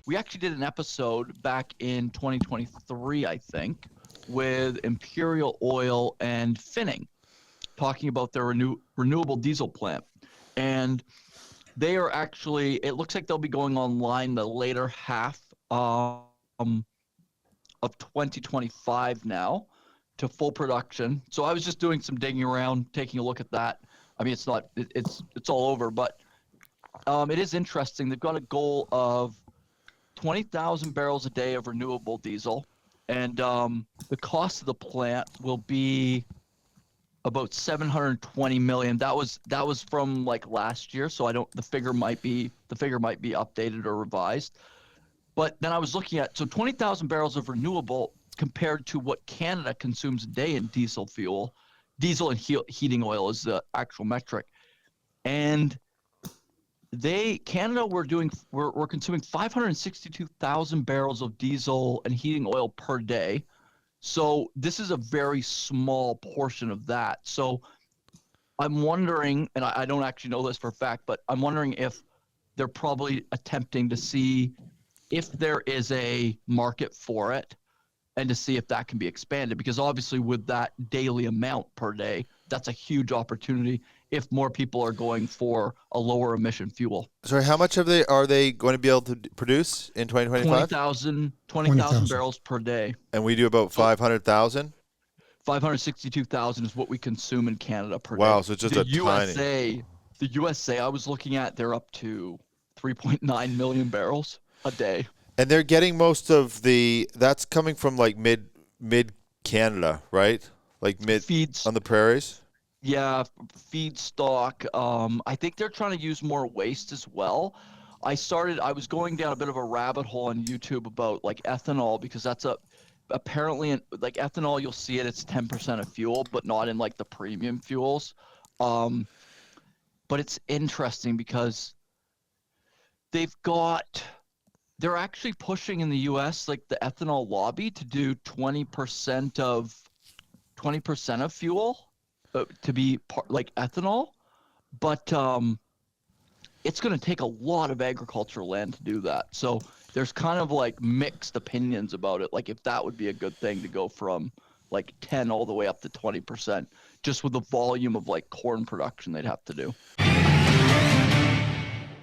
we actually did an episode back in 2023, I think, with Imperial Oil and Finning, talking about their renewable diesel plant. And they are actually, it looks like they'll be going online the later half of 2025 now to full production. So I was just doing some digging around, taking a look at that. I mean, it's not, it's all over, but it is interesting. They've got a goal of 20,000 barrels a day of renewable diesel, and the cost of the plant will be about 720 million. That was from like last year, so I don't. The figure might be updated or revised. But then I was looking at 20,000 barrels of renewable compared to what Canada consumes a day in diesel fuel. Diesel and heating oil is the actual metric, and Canada we're consuming 562,000 barrels of diesel and heating oil per day. So this is a very small portion of that. So I'm wondering, and I don't actually know this for a fact, but I'm wondering if they're probably attempting to see if there is a market for it and to see if that can be expanded, because obviously with that daily amount per day, that's a huge opportunity if more people are going for a lower emission fuel. Sorry, how much are they going to be able to produce in 2025? 20,000 barrels per day. And we do about 500,000? 562,000 is what we consume in Canada per day. Wow, so it's just The USA, I was looking at, they're up to 3.9 million barrels a day. And they're getting most of that's coming from like mid Canada, right? Like on the prairies? Yeah, feedstock. I think they're trying to use more waste as well. I was going down a bit of a rabbit hole on YouTube about like ethanol, because that's apparently like ethanol, you'll see it's 10% of fuel, but not in like the premium fuels. But it's interesting because they're actually pushing in the US, like the ethanol lobby, to do 20% of fuel to be like ethanol, but it's going to take a lot of agricultural land to do that. So there's kind of like mixed opinions about it, like if that would be a good thing to go from like 10 all the way up to 20%, just with the volume of like corn production they'd have to do.